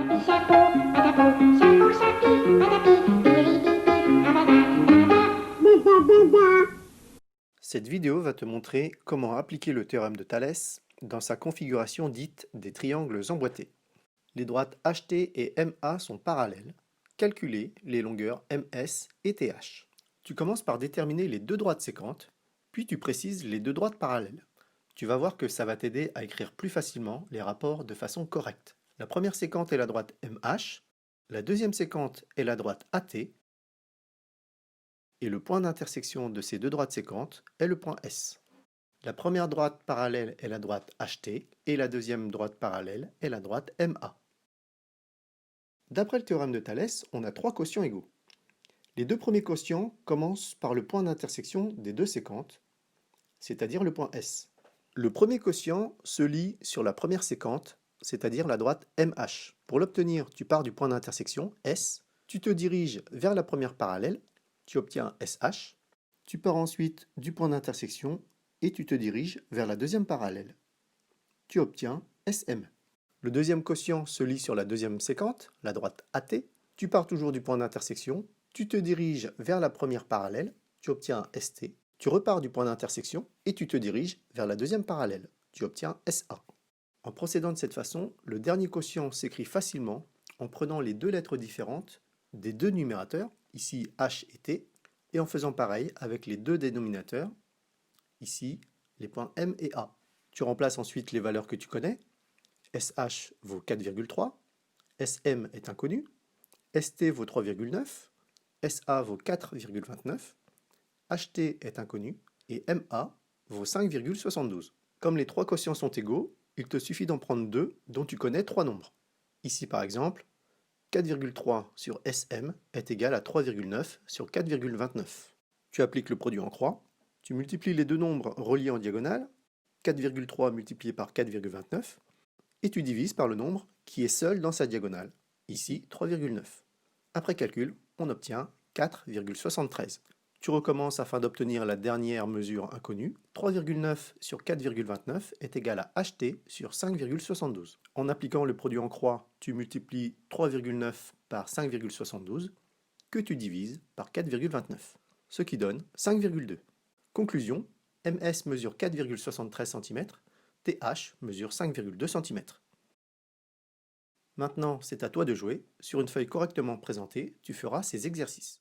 petit chapeau, patapou, chapeau, chapi, patapi, piripipi, rabada. Cette vidéo va te montrer comment appliquer le théorème de Thalès dans sa configuration dite des triangles emboîtés. Les droites HT et MA sont parallèles. Calculez les longueurs MS et TH. Tu commences par déterminer les deux droites séquentes, puis tu précises les deux droites parallèles. Tu vas voir que ça va t'aider à écrire plus facilement les rapports de façon correcte. La première séquente est la droite MH, la deuxième séquente est la droite AT, et le point d'intersection de ces deux droites séquentes est le point S. La première droite parallèle est la droite HT, et la deuxième droite parallèle est la droite MA. D'après le théorème de Thalès, on a trois quotients égaux. Les deux premiers quotients commencent par le point d'intersection des deux séquentes, c'est-à-dire le point S. Le premier quotient se lie sur la première séquente, c'est-à-dire la droite MH. Pour l'obtenir, tu pars du point d'intersection S, tu te diriges vers la première parallèle, tu obtiens SH, tu pars ensuite du point d'intersection et tu te diriges vers la deuxième parallèle. Tu obtiens SM. Le deuxième quotient se lie sur la deuxième séquente, la droite AT. Tu pars toujours du point d'intersection, tu te diriges vers la première parallèle, tu obtiens ST. Tu repars du point d'intersection et tu te diriges vers la deuxième parallèle, tu obtiens SA. En procédant de cette façon, le dernier quotient s'écrit facilement en prenant les deux lettres différentes des deux numérateurs, ici H et T, et en faisant pareil avec les deux dénominateurs, ici les points M et A. Tu remplaces ensuite les valeurs que tu connais. SH vaut 4,3, SM est inconnu, ST vaut 3,9, SA vaut 4,29, HT est inconnu et MA vaut 5,72. Comme les trois quotients sont égaux, il te suffit d'en prendre deux dont tu connais trois nombres. Ici par exemple, 4,3 sur SM est égal à 3,9 sur 4,29. Tu appliques le produit en croix, tu multiplies les deux nombres reliés en diagonale, 4,3 multiplié par 4,29, et tu divises par le nombre qui est seul dans sa diagonale, ici 3,9. Après calcul, on obtient 4,73. Tu recommences afin d'obtenir la dernière mesure inconnue. 3,9 sur 4,29 est égal à HT sur 5,72. En appliquant le produit en croix, tu multiplies 3,9 par 5,72, que tu divises par 4,29, ce qui donne 5,2. Conclusion, MS mesure 4,73 cm, TH mesure 5,2 cm. Maintenant, c'est à toi de jouer. Sur une feuille correctement présentée, tu feras ces exercices.